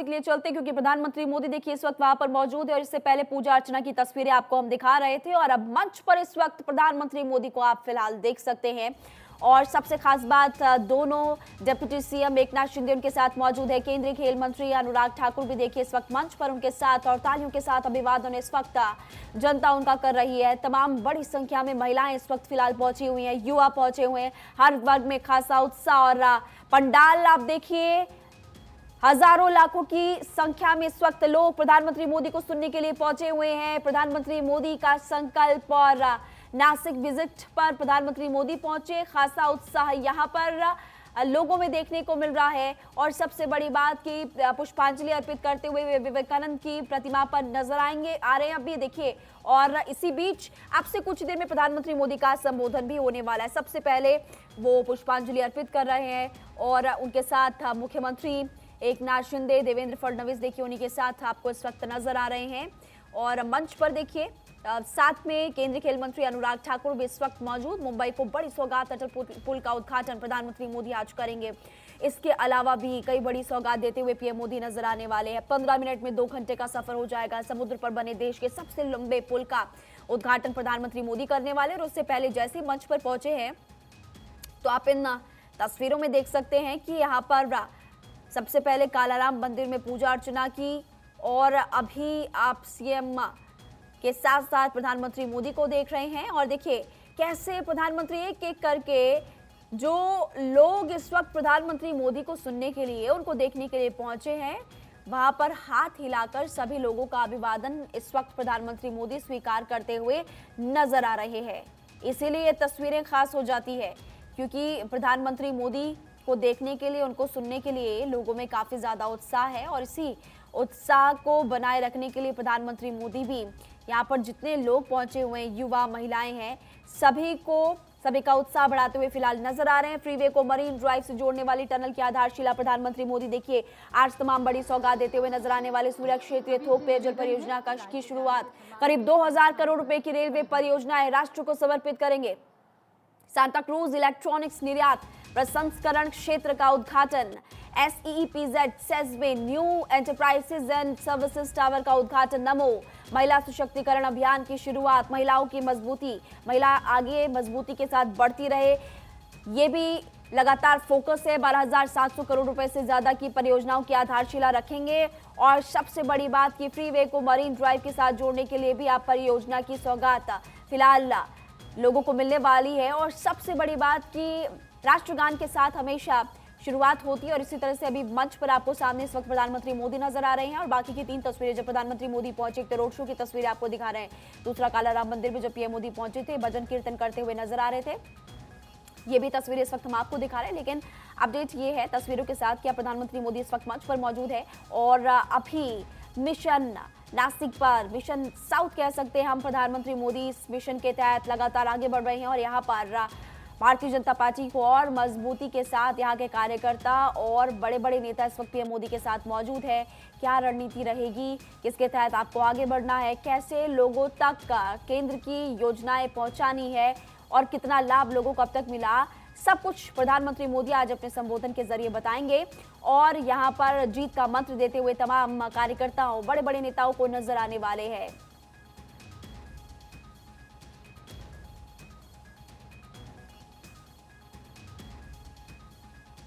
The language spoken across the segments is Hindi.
के लिए चलते क्योंकि प्रधानमंत्री मोदी देखिए इस वक्त वहां पर मौजूद है और इससे पहले पूजा अर्चना की तस्वीरें आपको हम दिखा रहे थे और अब मंच पर इस वक्त प्रधानमंत्री मोदी को आप फिलहाल देख सकते हैं। और सबसे खास बात, दोनों डिप्टी सीएम एकनाथ शिंदे उनके साथ मौजूद है। केंद्रीय खेल मंत्री अनुराग ठाकुर भी देखिए इस वक्त मंच पर उनके साथ और तालियों के साथ अभिवादन इस वक्त जनता उनका कर रही है। तमाम बड़ी संख्या में महिलाएं इस वक्त फिलहाल पहुंची हुई हैं, युवा पहुंचे हुए हैं, हर वर्ग में खासा उत्साह और पंडाल आप देखिए हजारों लाखों की संख्या में इस वक्त लोग प्रधानमंत्री मोदी को सुनने के लिए पहुंचे हुए हैं। प्रधानमंत्री मोदी का संकल्प और नासिक विजिट पर प्रधानमंत्री मोदी पहुंचे, खासा उत्साह यहां पर लोगों में देखने को मिल रहा है। और सबसे बड़ी बात कि पुष्पांजलि अर्पित करते हुए वे विवेकानंद की प्रतिमा पर नजर आ रहे हैं अभी देखिए। और इसी बीच आपसे कुछ देर में प्रधानमंत्री मोदी का संबोधन भी होने वाला है। सबसे पहले वो पुष्पांजलि अर्पित कर रहे हैं और उनके साथ मुख्यमंत्री एकनाथ शिंदे, देवेंद्र फडणवीस देखिए उन्हीं के साथ आपको इस वक्त नजर आ रहे हैं। और मंच पर देखिए साथ में केंद्रीय खेल मंत्री अनुराग ठाकुर भी इस वक्त मौजूद। मुंबई को बड़ी सौगात, अटल पुल का उद्घाटन प्रधानमंत्री मोदी आज करेंगे। इसके अलावा भी कई बड़ी सौगात देते हुए पीएम मोदी नजर आने वाले हैं। 15 मिनट में 2 घंटे का सफर हो जाएगा। समुद्र पर बने देश के सबसे लंबे पुल का उद्घाटन प्रधानमंत्री मोदी करने वाले। और उससे पहले जैसे ही मंच पर पहुंचे हैं तो आप इन तस्वीरों में देख सकते हैं कि यहाँ पर सबसे पहले कालाराम मंदिर में पूजा अर्चना की और अभी आप सीएम के साथ साथ प्रधानमंत्री मोदी को देख रहे हैं। और देखिए कैसे प्रधानमंत्री एक एक करके जो लोग इस वक्त प्रधानमंत्री मोदी को सुनने के लिए, उनको देखने के लिए पहुंचे हैं, वहां पर हाथ हिलाकर सभी लोगों का अभिवादन इस वक्त प्रधानमंत्री मोदी स्वीकार करते हुए नजर आ रहे हैं। इसीलिए ये तस्वीरें खास हो जाती है क्योंकि प्रधानमंत्री मोदी को देखने के लिए, उनको सुनने के लिए लोगों में काफी ज्यादा उत्साह है। और इसी उत्साह को बनाए रखने के लिए प्रधानमंत्री मोदी भी यहाँ पर जितने लोग पहुंचे हुए हैं, युवा महिलाएं हैं, सभी का उत्साह बढ़ाते हुए फिलहाल नजर आ रहे हैं। फ्रीवे को मरीन ड्राइव से जोड़ने वाली टनल की आधारशिला प्रधानमंत्री मोदी देखिए आज तमाम बड़ी सौगात देते हुए नजर आने वाले। सूर्या क्षेत्रीय थोक पेयजल परियोजना की शुरुआत, करीब 2000 करोड़ रुपए की रेलवे परियोजनाएं राष्ट्र को समर्पित करेंगे। सांता क्रूज इलेक्ट्रॉनिक्स निर्यात प्रसंस्करण क्षेत्र का उद्घाटन, SEEPZ सेस्बे new enterprises and services tower का उद्घाटन, नमो महिला सशक्तिकरण अभियान की शुरुआत, महिलाओं की मजबूती, महिला आगे मजबूती के साथ बढ़ती रहे, ये भी लगातार फोकस है। 12,700 करोड़ रुपए से ज्यादा की परियोजनाओं की आधारशिला रखेंगे। और सबसे बड़ी बात कि फ्रीवे को मरीन ड्राइव के साथ जोड़ने के लिए भी आप परियोजना की सौगात फिलहाल लोगों को मिलने वाली है। और सबसे बड़ी बात कि राष्ट्रगान के साथ हमेशा शुरुआत होती है। और इसी तरह से अभी मंच पर आपको सामने इस वक्त प्रधानमंत्री मोदी नजर आ रहे हैं और बाकी की 3 तस्वीरें जब प्रधानमंत्री मोदी पहुंचे, एक रोड शो की तस्वीरें आपको दिखा रहे हैं, दूसरा कालाराम मंदिर में जब पीएम मोदी पहुंचे थे, भजन कीर्तन करते हुए नजर आ रहे थे। ये भी तस्वीरें इस वक्त हम आपको दिखा रहे हैं। लेकिन अपडेट ये है तस्वीरों के साथ कि प्रधानमंत्री मोदी इस वक्त मंच पर मौजूद है और अभी मिशन नासिक पर, मिशन साउथ कह सकते हैं हम, प्रधानमंत्री मोदी इस मिशन के तहत लगातार आगे बढ़ रहे हैं। और यहाँ पर भारतीय जनता पार्टी को और मजबूती के साथ यहाँ के कार्यकर्ता और बड़े बड़े नेता इस वक्त पीएम मोदी के साथ मौजूद है। क्या रणनीति रहेगी, किसके तहत आपको आगे बढ़ना है, कैसे लोगों तक केंद्र की योजनाएं पहुंचानी है और कितना लाभ लोगों को अब तक मिला, सब कुछ प्रधानमंत्री मोदी आज अपने संबोधन के जरिए बताएंगे। और यहाँ पर जीत का मंत्र देते हुए तमाम कार्यकर्ताओं, बड़े बड़े नेताओं को नजर आने वाले हैं।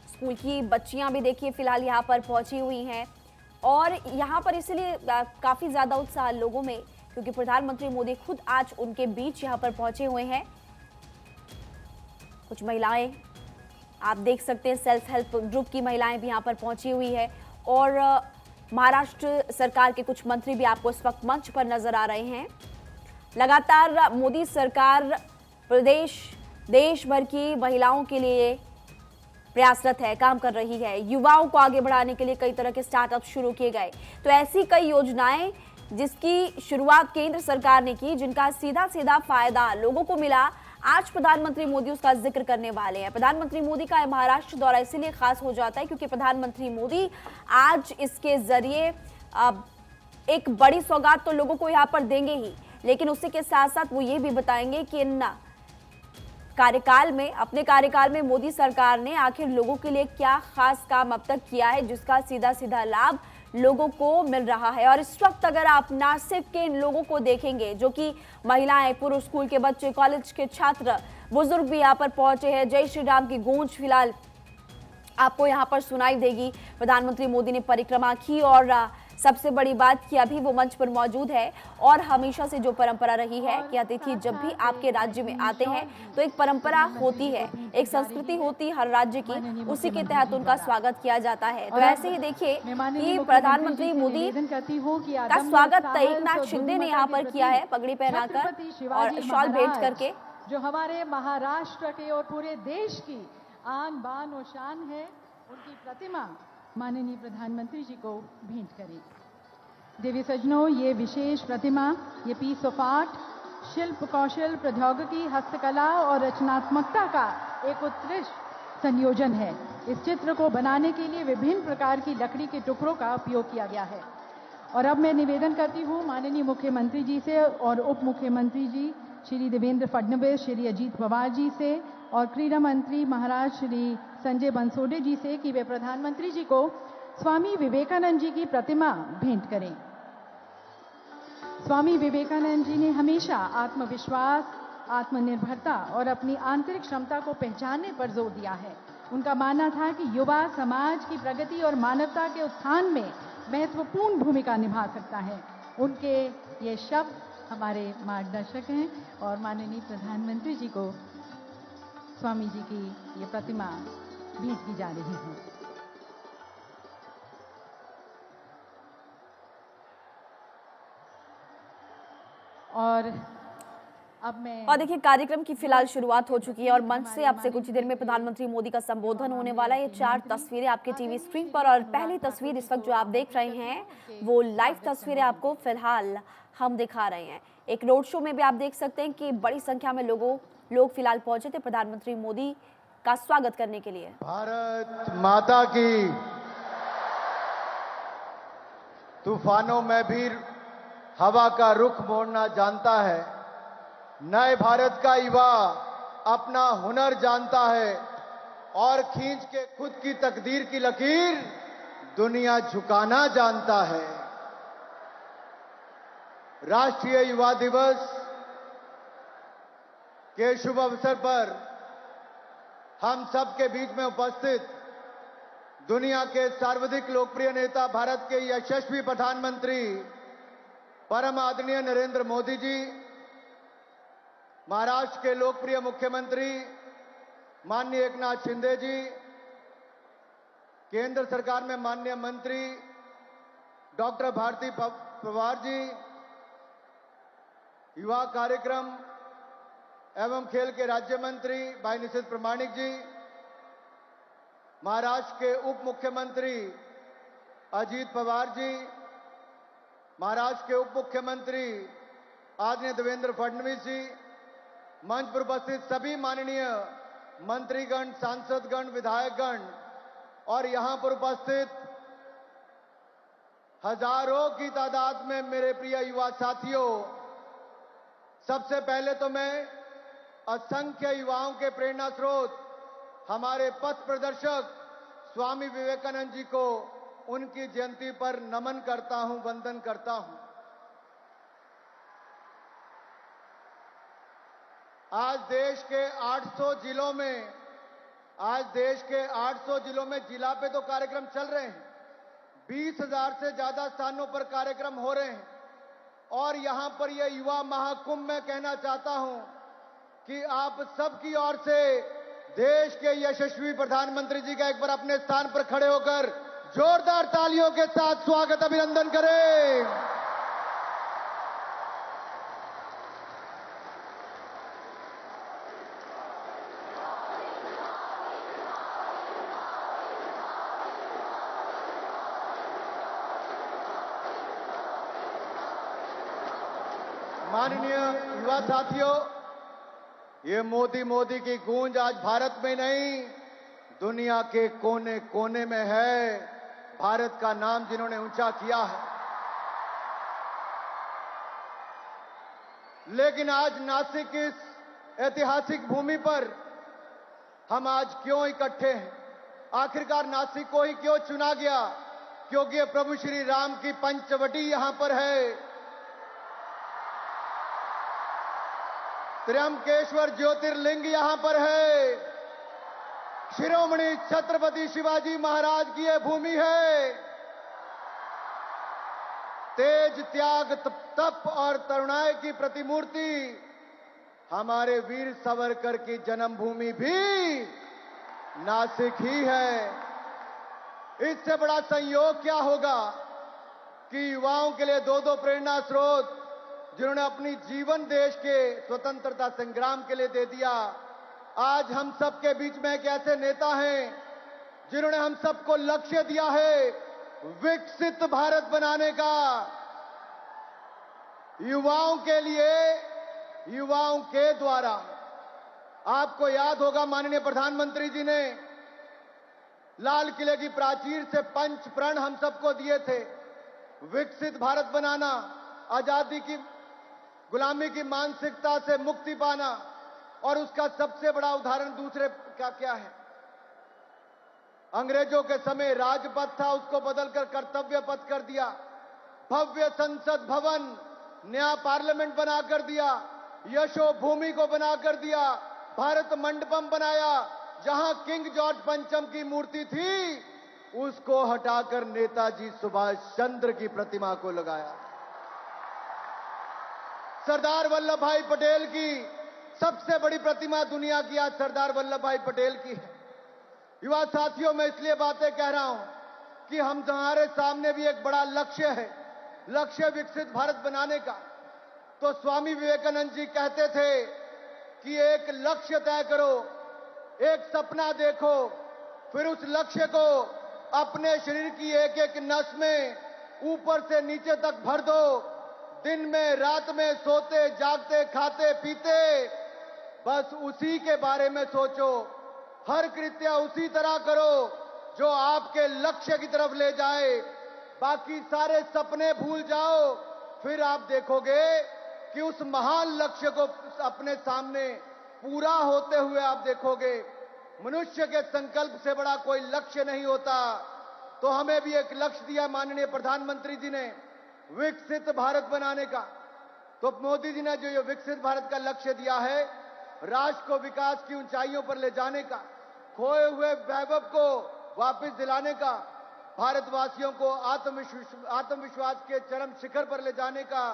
स्कूल की बच्चियां भी देखिए फिलहाल यहाँ पर पहुंची हुई हैं और यहाँ पर इसलिए काफी ज्यादा उत्साह लोगों में क्योंकि प्रधानमंत्री मोदी खुद आज उनके बीच यहाँ पर पहुंचे हुए हैं। कुछ महिलाएं आप देख सकते हैं, सेल्फ हेल्प ग्रुप की महिलाएं भी यहाँ पर पहुंची हुई है और महाराष्ट्र सरकार के कुछ मंत्री भी आपको इस वक्त मंच पर नजर आ रहे हैं। लगातार मोदी सरकार देश भर की महिलाओं के लिए प्रयासरत है, काम कर रही है। युवाओं को आगे बढ़ाने के लिए कई तरह के स्टार्टअप शुरू किए गए। तो ऐसी कई योजनाएं जिसकी शुरुआत केंद्र सरकार ने की, जिनका सीधा सीधा फायदा लोगों को मिला, आज प्रधानमंत्री मोदी उसका जिक्र करने वाले हैं। प्रधानमंत्री मोदी का महाराष्ट्र दौरा इसीलिए खास हो जाता है क्योंकि प्रधानमंत्री मोदी आज इसके जरिए एक बड़ी सौगात तो लोगों को यहाँ पर देंगे ही, लेकिन उसी के साथ साथ वो ये भी बताएंगे कि इन अपने कार्यकाल में मोदी सरकार ने आखिर लोगों के लिए क्या खास काम अब तक किया है जिसका सीधा सीधा लाभ लोगों को मिल रहा है। और इस वक्त अगर आप नासिक के इन लोगों को देखेंगे, जो कि महिलाएं, पुरुष, स्कूल के बच्चे, कॉलेज के छात्र, बुजुर्ग भी यहाँ पर पहुंचे हैं। जय श्री राम की गूंज फिलहाल आपको यहाँ पर सुनाई देगी। प्रधानमंत्री मोदी ने परिक्रमा की और सबसे बड़ी बात कि अभी वो मंच पर मौजूद है। और हमेशा से जो परंपरा रही है कि अतिथि जब भी आपके राज्य में आते हैं तो एक परंपरा होती है, एक संस्कृति होती है हर राज्य की, उसी के तहत उनका स्वागत किया जाता है। तो ऐसे ही देखिए कि प्रधानमंत्री मोदी का स्वागत एकनाथ शिंदे ने यहाँ पर किया है, पगड़ी पहनाकर और शॉल भेंट करके, जो हमारे महाराष्ट्र के और पूरे देश की आन बान और शान है, उनकी प्रतिमा माननीय प्रधानमंत्री जी को भेंट करें। देवी सज्जनों, ये विशेष प्रतिमा, ये पीस ऑफ आर्ट, शिल्प कौशल, प्रौद्योगिकी, हस्तकला और रचनात्मकता का एक उत्कृष्ट संयोजन है। इस चित्र को बनाने के लिए विभिन्न प्रकार की लकड़ी के टुकड़ों का उपयोग किया गया है। और अब मैं निवेदन करती हूँ माननीय मुख्यमंत्री जी से और उप मुख्यमंत्री जी श्री देवेंद्र फडणवीस, श्री अजीत पवार जी से और क्रीड़ा मंत्री महाराज श्री संजय बनसोडे जी से कि वे प्रधानमंत्री जी को स्वामी विवेकानंद जी की प्रतिमा भेंट करें। स्वामी विवेकानंद जी ने हमेशा आत्मविश्वास, आत्मनिर्भरता और अपनी आंतरिक क्षमता को पहचानने पर जोर दिया है। उनका मानना था कि युवा समाज की प्रगति और मानवता के उत्थान में महत्वपूर्ण भूमिका निभा सकता है। उनके ये शब्द हमारे मार्गदर्शक हैं और माननीय प्रधानमंत्री जी को स्वामी जी की ये प्रतिमा भेंट की जा रही है। और देखिए कार्यक्रम की फिलहाल शुरुआत हो चुकी है और मंच से आपसे कुछ ही देर में प्रधानमंत्री मोदी का संबोधन होने वाला है। ये 4 तस्वीरें आपके टीवी स्क्रीन पर और पहली तस्वीर इस वक्त जो आप देख रहे हैं वो लाइव तस्वीरें आपको फिलहाल हम दिखा रहे हैं। एक रोड शो में भी आप देख सकते हैं कि बड़ी संख्या में लोग फिलहाल पहुंचे थे प्रधानमंत्री मोदी का स्वागत करने के लिए। भारत माता की। तूफानों में भी हवा का रुख मोड़ना जानता है। नए भारत का युवा अपना हुनर जानता है और खींच के खुद की तकदीर की लकीर दुनिया झुकाना जानता है। राष्ट्रीय युवा दिवस के शुभ अवसर पर हम सबके बीच में उपस्थित दुनिया के सर्वाधिक लोकप्रिय नेता, भारत के यशस्वी प्रधानमंत्री परम आदरणीय नरेंद्र मोदी जी, महाराष्ट्र के लोकप्रिय मुख्यमंत्री माननीय एकनाथ शिंदे जी, केंद्र सरकार में माननीय मंत्री डॉक्टर भारती पवार जी, युवा कार्यक्रम एवं खेल के राज्य मंत्री भाई निशित प्रमाणिक जी, महाराष्ट्र के उप मुख्यमंत्री अजीत पवार जी, महाराष्ट्र के उप मुख्यमंत्री आदरणीय देवेंद्र फडणवीस जी, मंच पर उपस्थित सभी माननीय मंत्रीगण, सांसदगण, विधायकगण और यहां पर उपस्थित हजारों की तादाद में मेरे प्रिय युवा साथियों, सबसे पहले तो मैं असंख्य युवाओं के प्रेरणा स्रोत हमारे पथ प्रदर्शक स्वामी विवेकानंद जी को उनकी जयंती पर नमन करता हूं, वंदन करता हूं। आज देश के 800 जिलों में जिला पे तो कार्यक्रम चल रहे हैं, 20,000 से ज्यादा स्थानों पर कार्यक्रम हो रहे हैं और यहां पर यह युवा महाकुंभ में कहना चाहता हूं कि आप सबकी ओर से देश के यशस्वी प्रधानमंत्री जी का एक बार अपने स्थान पर खड़े होकर जोरदार तालियों के साथ स्वागत, अभिनंदन करें। माननीय युवा साथियों, ये मोदी मोदी की गूंज आज भारत में नहीं, दुनिया के कोने कोने में है। भारत का नाम जिन्होंने ऊंचा किया है, लेकिन आज नासिक की इस ऐतिहासिक भूमि पर हम आज क्यों इकट्ठे हैं? आखिरकार नासिक को ही क्यों चुना गया? क्योंकि ये प्रभु श्री राम की पंचवटी यहां पर है। त्र्यंबकेश्वर ज्योतिर्लिंग यहां पर है। शिरोमणि छत्रपति शिवाजी महाराज की यह भूमि है। तेज, त्याग, तप और तरुणाई की प्रतिमूर्ति हमारे वीर सावरकर की जन्मभूमि भी नासिक ही है। इससे बड़ा संयोग क्या होगा कि युवाओं के लिए दो प्रेरणा स्रोत जिन्होंने अपनी जीवन देश के स्वतंत्रता संग्राम के लिए दे दिया, आज हम सबके बीच में एक ऐसे नेता हैं जिन्होंने हम सबको लक्ष्य दिया है विकसित भारत बनाने का। युवाओं के लिए, युवाओं के द्वारा। आपको याद होगा माननीय प्रधानमंत्री जी ने लाल किले की प्राचीर से पंच प्रण हम सबको दिए थे। विकसित भारत बनाना, आजादी की, गुलामी की मानसिकता से मुक्ति पाना, और उसका सबसे बड़ा उदाहरण दूसरे का क्या है? अंग्रेजों के समय राजपथ था, उसको बदलकर कर्तव्य पथ कर दिया। भव्य संसद भवन, नया पार्लियामेंट बनाकर दिया। यशो भूमि को बनाकर दिया। भारत मंडपम बनाया। जहां किंग जॉर्ज पंचम की मूर्ति थी, उसको हटाकर नेताजी सुभाष चंद्र की प्रतिमा को लगाया। सरदार वल्लभ भाई पटेल की सबसे बड़ी प्रतिमा दुनिया की आज सरदार वल्लभ भाई पटेल की है। युवा साथियों, मैं इसलिए बातें कह रहा हूं कि हमारे सामने भी एक बड़ा लक्ष्य है, लक्ष्य विकसित भारत बनाने का। तो स्वामी विवेकानंद जी कहते थे कि एक लक्ष्य तय करो, एक सपना देखो, फिर उस लक्ष्य को अपने शरीर की एक एक नस में ऊपर से नीचे तक भर दो। दिन में, रात में, सोते, जागते, खाते, पीते, बस उसी के बारे में सोचो। हर कृत्य उसी तरह करो जो आपके लक्ष्य की तरफ ले जाए। बाकी सारे सपने भूल जाओ। फिर आप देखोगे कि उस महान लक्ष्य को अपने सामने पूरा होते हुए आप देखोगे। मनुष्य के संकल्प से बड़ा कोई लक्ष्य नहीं होता। तो हमें भी एक लक्ष्य दिया माननीय प्रधानमंत्री जी ने, विकसित भारत बनाने का। तो मोदी जी ने जो ये विकसित भारत का लक्ष्य दिया है, राष्ट्र को विकास की ऊंचाइयों पर ले जाने का, खोए हुए वैभव को वापस दिलाने का, भारतवासियों को आत्मविश्वास के चरम शिखर पर ले जाने का।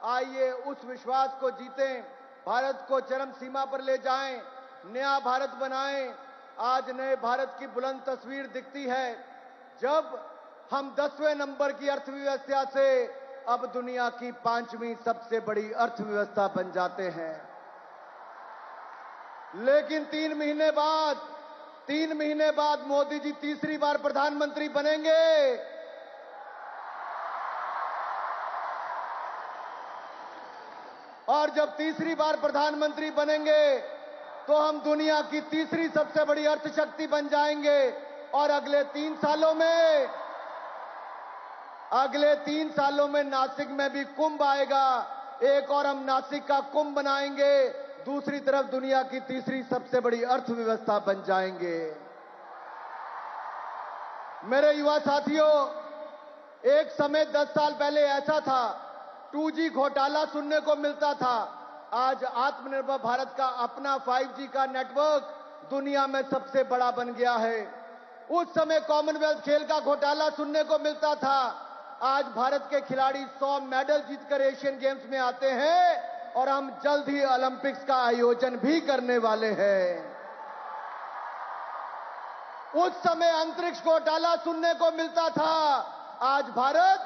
आइए उस विश्वास को जीतें, भारत को चरम सीमा पर ले जाएं, नया भारत बनाएं। आज नए भारत की बुलंद तस्वीर दिखती है जब हम 10वें नंबर की अर्थव्यवस्था से अब दुनिया की 5वीं सबसे बड़ी अर्थव्यवस्था बन जाते हैं। लेकिन 3 महीने बाद मोदी जी तीसरी बार प्रधानमंत्री बनेंगे। और जब तीसरी बार प्रधानमंत्री बनेंगे तो हम दुनिया की तीसरी सबसे बड़ी अर्थशक्ति बन जाएंगे। और अगले 3 सालों में नासिक में भी कुंभ आएगा। एक और हम नासिक का कुंभ बनाएंगे, दूसरी तरफ दुनिया की तीसरी सबसे बड़ी अर्थव्यवस्था बन जाएंगे। मेरे युवा साथियों, एक समय 10 साल पहले ऐसा था, 2G घोटाला सुनने को मिलता था। आज आत्मनिर्भर भारत का अपना 5G का नेटवर्क दुनिया में सबसे बड़ा बन गया है। उस समय कॉमनवेल्थ खेल का घोटाला सुनने को मिलता था। आज भारत के खिलाड़ी 100 मेडल जीतकर एशियन गेम्स में आते हैं और हम जल्द ही ओलंपिक्स का आयोजन भी करने वाले हैं। उस समय अंतरिक्ष घोटाला सुनने को मिलता था। आज भारत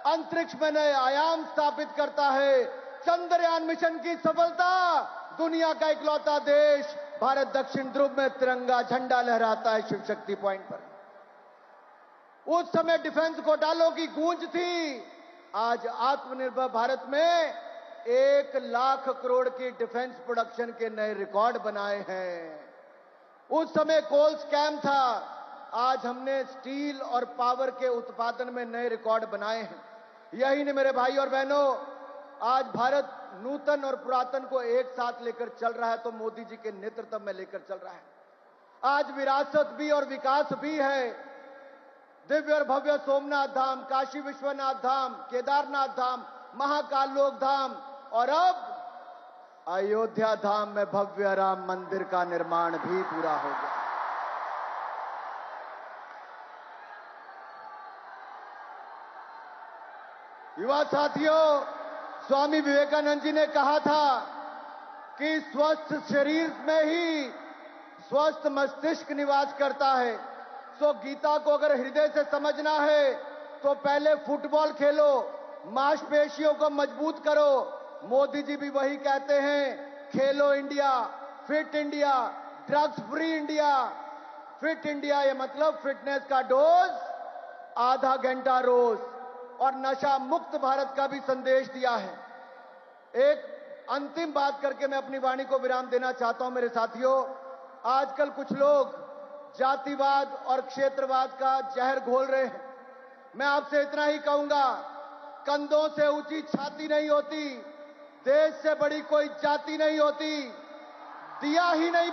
अंतरिक्ष में नए आयाम स्थापित करता है। चंद्रयान मिशन की सफलता, दुनिया का इकलौता देश भारत दक्षिण ध्रुव में तिरंगा झंडा लहराता है शिव शक्ति पॉइंट पर। उस समय डिफेंस घोटालों की गूंज थी। आज आत्मनिर्भर भारत में 1 लाख करोड़ की डिफेंस प्रोडक्शन के नए रिकॉर्ड बनाए हैं। उस समय कोल स्कैम था। आज हमने स्टील और पावर के उत्पादन में नए रिकॉर्ड बनाए हैं। यही नहीं मेरे भाई और बहनों, आज भारत नूतन और पुरातन को एक साथ लेकर चल रहा है, तो मोदी जी के नेतृत्व में लेकर चल रहा है। आज विरासत भी और विकास भी है। दिव्य और भव्य सोमनाथ धाम, काशी विश्वनाथ धाम, केदारनाथ धाम, महाकाल लोक धाम और अब अयोध्या धाम में भव्य राम मंदिर का निर्माण भी पूरा हो गया। युवा साथियों, स्वामी विवेकानंद जी ने कहा था कि स्वस्थ शरीर में ही स्वस्थ मस्तिष्क निवास करता है। सो गीता को अगर हृदय से समझना है तो पहले फुटबॉल खेलो, मांसपेशियों को मजबूत करो। मोदी जी भी वही कहते हैं, खेलो India, fit India, drugs free India. Fit India ये मतलब फिटनेस का डोज आधा घंटा रोज और नशा मुक्त भारत का भी संदेश दिया है। एक अंतिम बात करके मैं अपनी वाणी को विराम देना चाहता हूं मेरे साथियों। आजकल कुछ लोग जातिवाद और क्षेत्रवाद का जहर घोल रहे हैं। मैं आपसे इतना ही कहूंगा, कंधों से ऊंची छाती नहीं होती, देश से बड़ी कोई जाति नहीं होती। दिया ही नहीं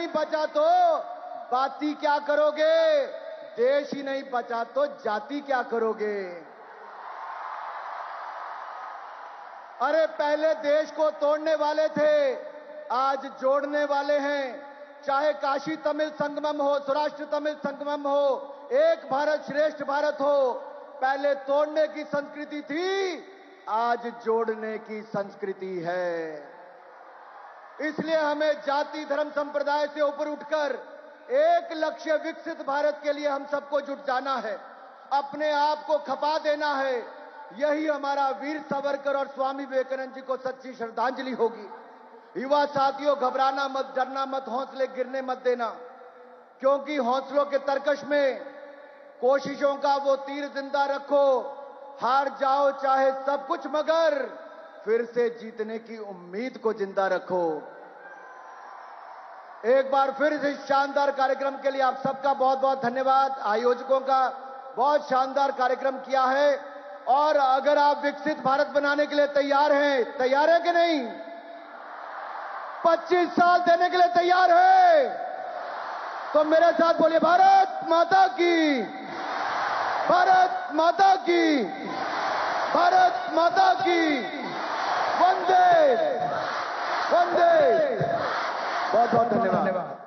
बचा तो बाती क्या करोगे? देश ही नहीं बचा तो जाति क्या करोगे? अरे पहले देश को तोड़ने वाले थे, आज जोड़ने वाले हैं। चाहे काशी तमिल संगमम हो, सौराष्ट्र तमिल संगमम हो, एक भारत श्रेष्ठ भारत हो। पहले तोड़ने की संस्कृति थी, आज जोड़ने की संस्कृति है। इसलिए हमें जाति धर्म संप्रदाय से ऊपर उठकर एक लक्ष्य विकसित भारत के लिए हम सबको जुट जाना है, अपने आप को खपा देना है। यही हमारा वीर सावरकर और स्वामी विवेकानंद जी को सच्ची श्रद्धांजलि होगी। युवा साथियों, घबराना मत, डरना मत, हौसले गिरने मत देना, क्योंकि हौसलों के तरकश में कोशिशों का वो तीर जिंदा रखो। हार जाओ चाहे सब कुछ, मगर फिर से जीतने की उम्मीद को जिंदा रखो। एक बार फिर इस शानदार कार्यक्रम के लिए आप सबका बहुत बहुत धन्यवाद। आयोजकों का बहुत शानदार कार्यक्रम किया है। और अगर आप विकसित भारत बनाने के लिए तैयार हैं कि नहीं? 25 साल देने के लिए तैयार है? तो मेरे साथ बोलिए, भारत माता की, भारत माता की, भारत माता की, वंदे वंदे। बहुत बहुत धन्यवाद।